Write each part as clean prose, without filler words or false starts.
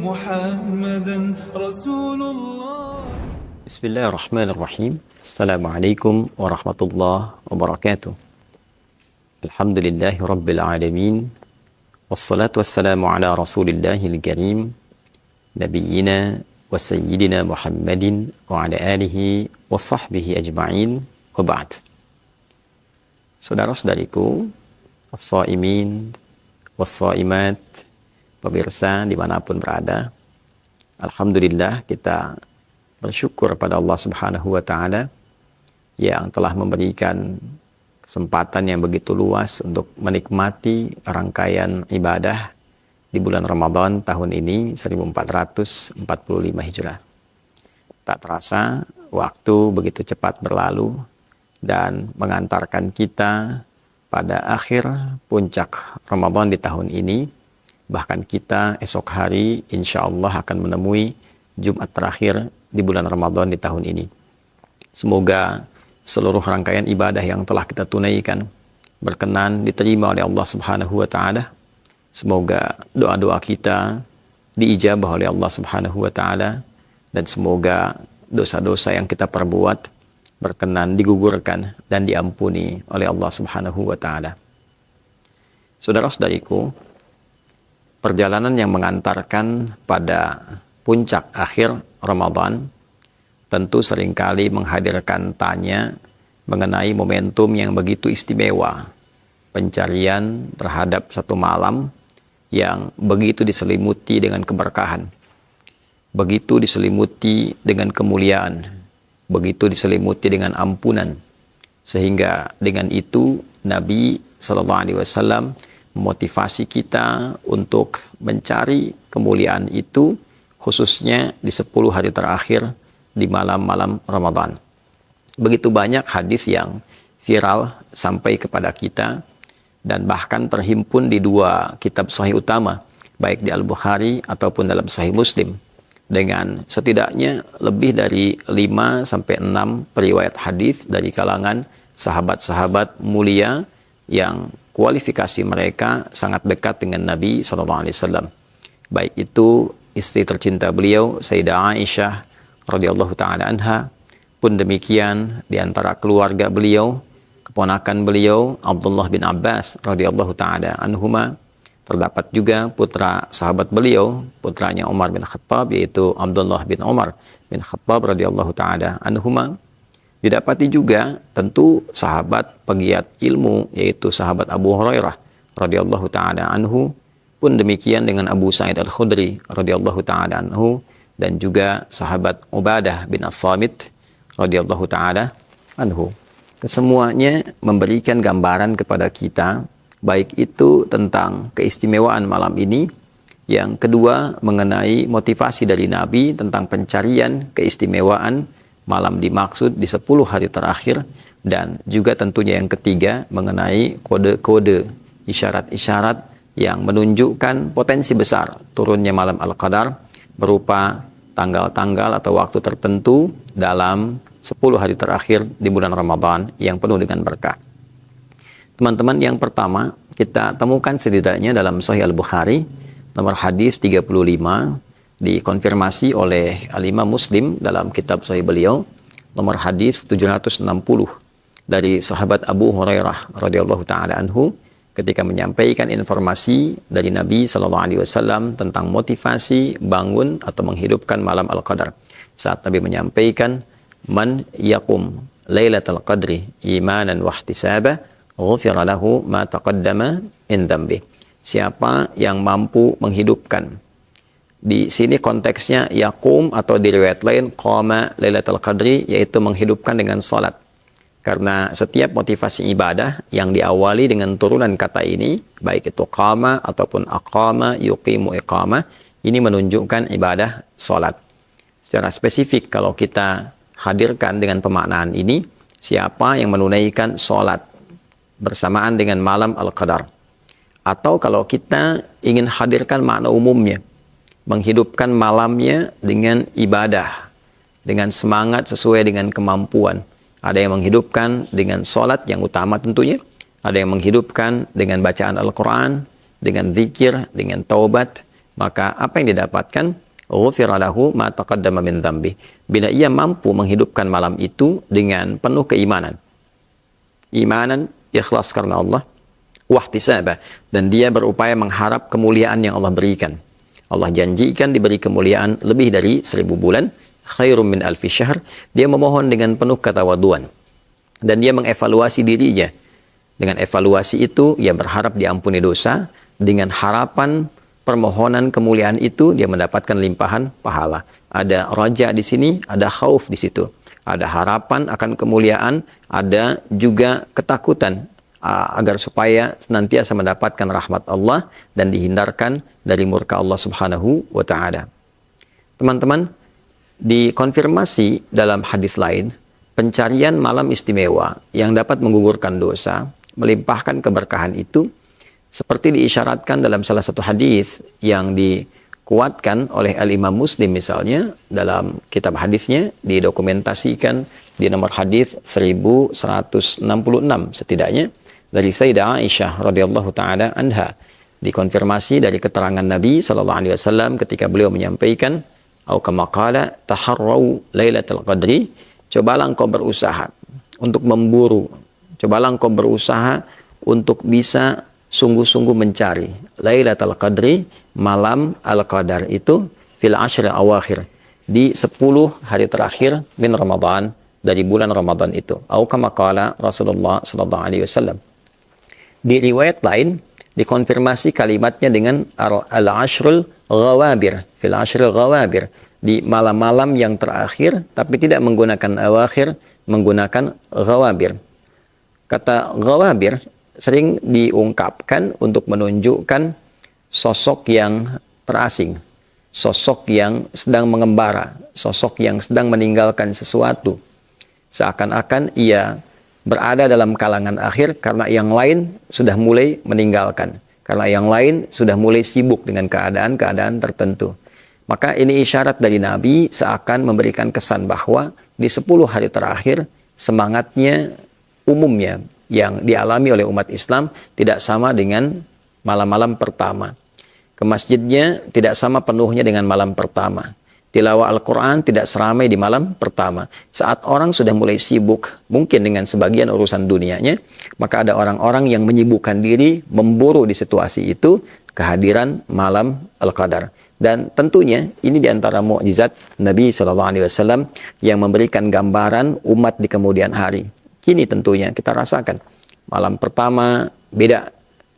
محمدا رسول الله. Bismillahirrahmanirrahim. Assalamualaikum warahmatullahi wabarakatuh. Alhamdulillahi rabbil alamin. Wassalatu wassalamu ala rasulillahil karim. Nabiyyina wa sayyidina Muhammadin wa ala alihi wa sahbihi ajma'in wa ba'd. Saudara-saudariku, as-saimin was-saimat, pemirsa dimanapun berada, alhamdulillah kita bersyukur pada Allah Subhanahu wa Ta'ala yang telah memberikan kesempatan yang begitu luas untuk menikmati rangkaian ibadah di bulan Ramadan tahun ini 1445 Hijrah. Tak terasa waktu begitu cepat berlalu dan mengantarkan kita pada akhir puncak Ramadan di tahun ini. Bahkan kita esok hari insya Allah akan menemui Jumat terakhir di bulan Ramadan di tahun ini. Semoga seluruh rangkaian ibadah yang telah kita tunaikan berkenan diterima oleh Allah Subhanahu wa Ta'ala. Semoga doa-doa kita diijabah oleh Allah Subhanahu wa Ta'ala, dan semoga dosa-dosa yang kita perbuat berkenan digugurkan dan diampuni oleh Allah Subhanahu wa Ta'ala. Saudara-saudariku, perjalanan yang mengantarkan pada puncak akhir Ramadan tentu seringkali menghadirkan tanya mengenai momentum yang begitu istimewa, pencarian terhadap satu malam yang begitu diselimuti dengan keberkahan, begitu diselimuti dengan kemuliaan, begitu diselimuti dengan ampunan, sehingga dengan itu Nabi SAW memotivasi kita untuk mencari kemuliaan itu, khususnya di 10 hari terakhir di malam-malam Ramadan. Begitu banyak hadis yang viral sampai kepada kita, dan bahkan terhimpun di 2 kitab sahih utama, baik di Al-Bukhari ataupun dalam Sahih Muslim, dengan setidaknya lebih dari 5-6 periwayat hadis dari kalangan sahabat-sahabat mulia yang kualifikasi mereka sangat dekat dengan Nabi SAW. Baik itu istri tercinta beliau Sayyidah Aisyah radhiyallahu taala anha, pun demikian di antara keluarga beliau, keponakan beliau Abdullah bin Abbas radhiyallahu taala anhuma, terdapat juga putra sahabat beliau, putranya Umar bin Khattab, yaitu Abdullah bin Umar bin Khattab radhiyallahu taala anhuma. Didapati juga tentu sahabat pegiat ilmu, yaitu sahabat Abu Hurairah radhiyallahu taala anhu, pun demikian dengan Abu Sa'id Al-Khudri radhiyallahu taala anhu, dan juga sahabat Ubadah bin As-Samit radhiyallahu taala anhu. Kesemuanya memberikan gambaran kepada kita, baik itu tentang keistimewaan malam ini, yang kedua mengenai motivasi dari Nabi tentang pencarian keistimewaan malam dimaksud di 10 hari terakhir, dan juga tentunya yang ketiga mengenai kode-kode, isyarat-isyarat yang menunjukkan potensi besar turunnya malam Al-Qadar berupa tanggal-tanggal atau waktu tertentu dalam 10 hari terakhir di bulan Ramadan yang penuh dengan berkah. Teman-teman, yang pertama kita temukan setidaknya dalam Sahih Al-Bukhari nomor hadis 35, dikonfirmasi oleh Al-Imam Muslim dalam kitab Sahih beliau nomor hadis 760 dari sahabat Abu Hurairah radhiyallahu taala anhu, ketika menyampaikan informasi dari Nabi SAW tentang motivasi bangun atau menghidupkan malam Al-Qadar. Saat Nabi menyampaikan, "Man yakum lailatul qadri imanan wa ihtisaba, ghufira lahu ma taqaddama min dzambi." Siapa yang mampu menghidupkan, di sini konteksnya yakum, atau di riwayat lain qama lailatul qadri, yaitu menghidupkan dengan salat. Karena setiap motivasi ibadah yang diawali dengan turunan kata ini, baik itu qama ataupun aqama, yuqimu iqamah, ini menunjukkan ibadah salat. Secara spesifik kalau kita hadirkan dengan pemaknaan ini, siapa yang menunaikan salat bersamaan dengan malam Al-Qadar. Atau kalau kita ingin hadirkan makna umumnya, menghidupkan malamnya dengan ibadah, dengan semangat sesuai dengan kemampuan. Ada yang menghidupkan dengan sholat yang utama tentunya, ada yang menghidupkan dengan bacaan Al-Quran, dengan zikir, dengan taubat, maka apa yang didapatkan? Ghufira lahu ma taqaddama min dzambi. Bila ia mampu menghidupkan malam itu dengan penuh keimanan. Imanan ikhlas karena Allah, wahtisaba, dan dia berupaya mengharap kemuliaan yang Allah berikan. Allah janjikan diberi kemuliaan lebih dari 1000 bulan, khairum min alfi syahr. Dia memohon dengan penuh ketawaduan. Dan dia mengevaluasi dirinya. Dengan evaluasi itu, ia berharap diampuni dosa. Dengan harapan permohonan kemuliaan itu, dia mendapatkan limpahan pahala. Ada raja di sini, ada khauf di situ. Ada harapan akan kemuliaan, ada juga ketakutan agar supaya senantiasa mendapatkan rahmat Allah dan dihindarkan dari murka Allah Subhanahu wa taala. Teman-teman, dikonfirmasi dalam hadis lain, pencarian malam istimewa yang dapat menggugurkan dosa, melimpahkan keberkahan itu, seperti diisyaratkan dalam salah satu hadis yang dikuatkan oleh Al-Imam Muslim misalnya, dalam kitab hadisnya didokumentasikan di nomor hadis 1166 setidaknya, dari Sayyidah Aisyah radhiyallahu taala anha, dikonfirmasi dari keterangan Nabi sallallahu alaihi wasallam ketika beliau menyampaikan, au kama qala taharrau lailatul qadri, cobalah engkau berusaha untuk memburu, cobalah engkau berusaha untuk bisa sungguh-sungguh mencari Lailatul Qadri, malam Al-Qadar itu, fil ashril awakhir, di 10 hari terakhir min Ramadan, dari bulan Ramadan itu. Au kama qala Rasulullah sallallahu alaihi wasallam. Di riwayat lain dikonfirmasi kalimatnya dengan al-ashrul ghawabir, fil ashril ghawabir, di malam-malam yang terakhir, tapi tidak menggunakan awakhir, menggunakan ghawabir. Kata ghawabir sering diungkapkan untuk menunjukkan sosok yang terasing, sosok yang sedang mengembara, sosok yang sedang meninggalkan sesuatu. Seakan-akan ia berada dalam kalangan akhir karena yang lain sudah mulai meninggalkan, karena yang lain sudah mulai sibuk dengan keadaan-keadaan tertentu. Maka ini isyarat dari Nabi seakan memberikan kesan bahwa di 10 hari terakhir semangatnya umumnya yang dialami oleh umat Islam tidak sama dengan malam-malam pertama. Ke masjidnya tidak sama penuhnya dengan malam pertama. Tilawah Al-Quran tidak seramai di malam pertama. Saat orang sudah mulai sibuk, mungkin dengan sebagian urusan dunianya, maka ada orang-orang yang menyibukkan diri, memburu di situasi itu, kehadiran malam Al-Qadar. Dan tentunya ini diantara mukjizat Nabi SAW yang memberikan gambaran umat di kemudian hari. Kini tentunya kita rasakan malam pertama beda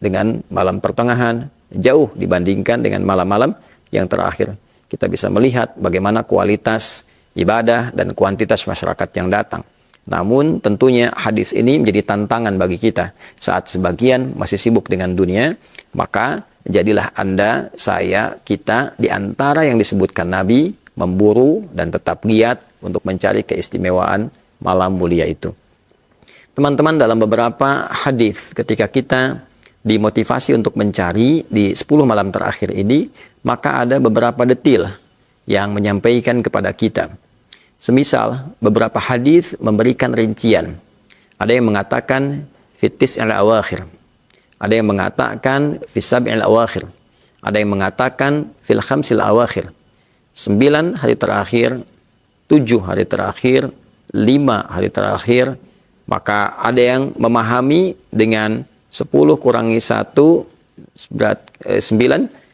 dengan malam pertengahan, jauh dibandingkan dengan malam-malam yang terakhir. Kita bisa melihat bagaimana kualitas ibadah dan kuantitas masyarakat yang datang. Namun tentunya hadis ini menjadi tantangan bagi kita. Saat sebagian masih sibuk dengan dunia, maka jadilah Anda, saya, kita di antara yang disebutkan Nabi memburu dan tetap giat untuk mencari keistimewaan malam mulia itu. Teman-teman, dalam beberapa hadis ketika kita dimotivasi untuk mencari di 10 malam terakhir ini, maka ada beberapa detail yang menyampaikan kepada kita. Semisal beberapa hadis memberikan rincian. Ada yang mengatakan fitis al-awakhir. Ada yang mengatakan fis sab'il awakhir. Ada yang mengatakan fil khamsil awakhir. 9 hari terakhir, 7 hari terakhir, 5 hari terakhir. Maka ada yang memahami dengan 10 kurangi 1 9,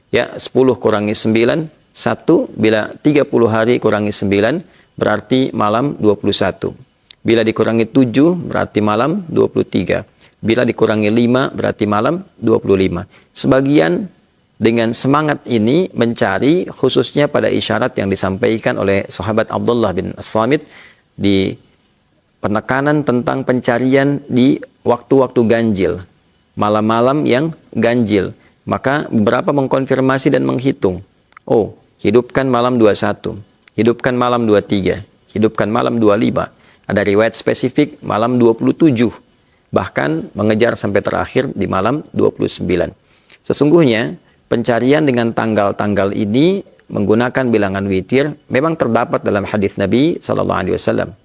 ya 10 kurangi 9 1, bila 30 hari kurangi 9 berarti malam 21. Bila dikurangi 7 berarti malam 23. Bila dikurangi 5 berarti malam 25. Sebagian dengan semangat ini mencari, khususnya pada isyarat yang disampaikan oleh sahabat Abdullah bin As-Samit di penekanan tentang pencarian di waktu-waktu ganjil, malam-malam yang ganjil. Maka beberapa mengkonfirmasi dan menghitung. Oh, hidupkan malam 21, hidupkan malam 23, hidupkan malam 25. Ada riwayat spesifik malam 27. Bahkan mengejar sampai terakhir di malam 29. Sesungguhnya pencarian dengan tanggal-tanggal ini menggunakan bilangan witir memang terdapat dalam hadis Nabi SAW.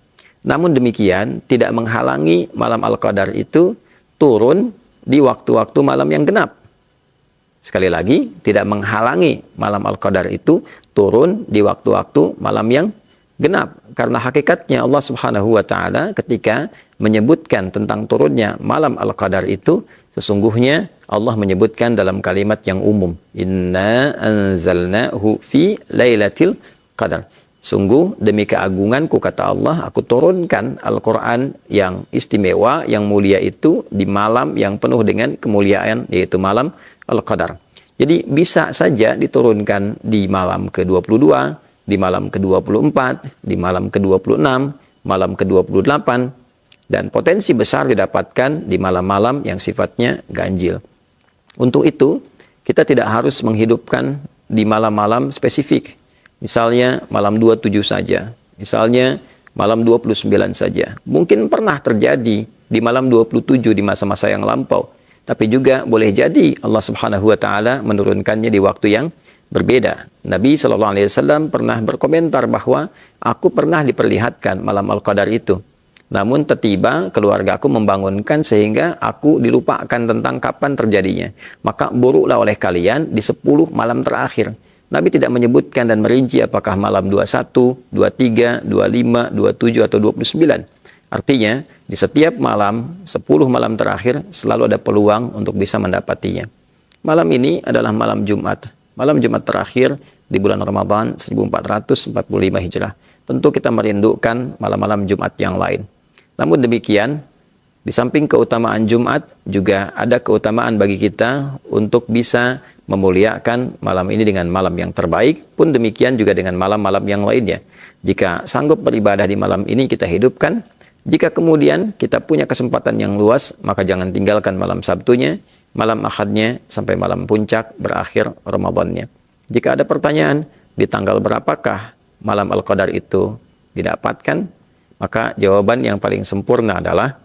Namun demikian tidak menghalangi malam Al-Qadar itu turun di waktu-waktu malam yang genap. Sekali lagi, tidak menghalangi malam Al-Qadar itu turun di waktu-waktu malam yang genap. Karena hakikatnya Allah Subhanahu wa Ta'ala ketika menyebutkan tentang turunnya malam Al-Qadar itu, sesungguhnya Allah menyebutkan dalam kalimat yang umum, Inna anzalnahu fi lailatul qadar. Sungguh demi keagunganku, kata Allah, aku turunkan Al-Quran yang istimewa, yang mulia itu di malam yang penuh dengan kemuliaan, yaitu malam Al-Qadar. Jadi bisa saja diturunkan di malam ke-22, di malam ke-24, di malam ke-26, malam ke-28, dan potensi besar didapatkan di malam-malam yang sifatnya ganjil. Untuk itu, kita tidak harus menghidupkan di malam-malam spesifik. Misalnya malam 27 saja, misalnya malam 29 saja. Mungkin pernah terjadi di malam 27 di masa-masa yang lampau. Tapi juga boleh jadi Allah Subhanahu wa Ta'ala menurunkannya di waktu yang berbeda. Nabi SAW pernah berkomentar bahwa aku pernah diperlihatkan malam Al-Qadar itu. Namun tiba-tiba keluarga aku membangunkan sehingga aku dilupakan tentang kapan terjadinya. Maka buruklah oleh kalian di 10 malam terakhir. Nabi tidak menyebutkan dan merinci apakah malam 21, 23, 25, 27, atau 29. Artinya, di setiap malam, 10 malam terakhir, selalu ada peluang untuk bisa mendapatinya. Malam ini adalah malam Jumat. Malam Jumat terakhir di bulan Ramadan 1445 Hijrah. Tentu kita merindukan malam-malam Jumat yang lain. Namun demikian, di samping keutamaan Jumat, juga ada keutamaan bagi kita untuk bisa memuliakan malam ini dengan malam yang terbaik, pun demikian juga dengan malam-malam yang lainnya. Jika sanggup beribadah di malam ini, kita hidupkan. Jika kemudian kita punya kesempatan yang luas, maka jangan tinggalkan malam Sabtunya, malam Ahadnya, sampai malam puncak berakhir Ramadannya. Jika ada pertanyaan, di tanggal berapakah malam Al-Qadar itu didapatkan? Maka jawaban yang paling sempurna adalah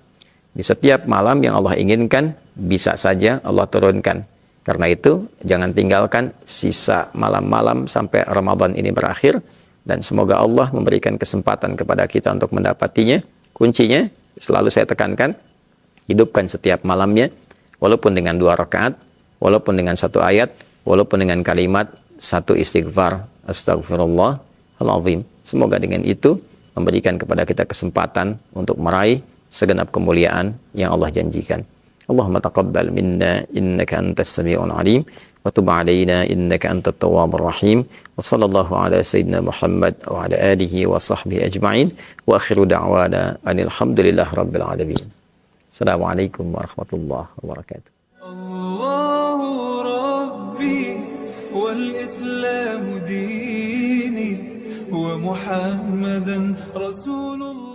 di setiap malam yang Allah inginkan, bisa saja Allah turunkan. Karena itu, jangan tinggalkan sisa malam-malam sampai Ramadan ini berakhir. Dan semoga Allah memberikan kesempatan kepada kita untuk mendapatinya. Kuncinya, selalu saya tekankan, hidupkan setiap malamnya, walaupun dengan 2 rakaat, walaupun dengan 1 ayat, walaupun dengan kalimat 1 istighfar, Astaghfirullahaladzim. Semoga dengan itu memberikan kepada kita kesempatan untuk meraih segenap kemuliaan yang Allah janjikan. Allahumma taqabbal minna innaka antas sami'ul alim wa tub 'alaina innaka antat tawwabur rahim wa sallallahu ala sayyidina Muhammad wa ala alihi wa sahbihi ajma'in wa akhiru da'wana anil hamdulillahi rabbil alamin. Assalamualaikum warahmatullahi wabarakatuh. Allahu Rabbi wal Islam dini wa Muhammadan Rasulullah.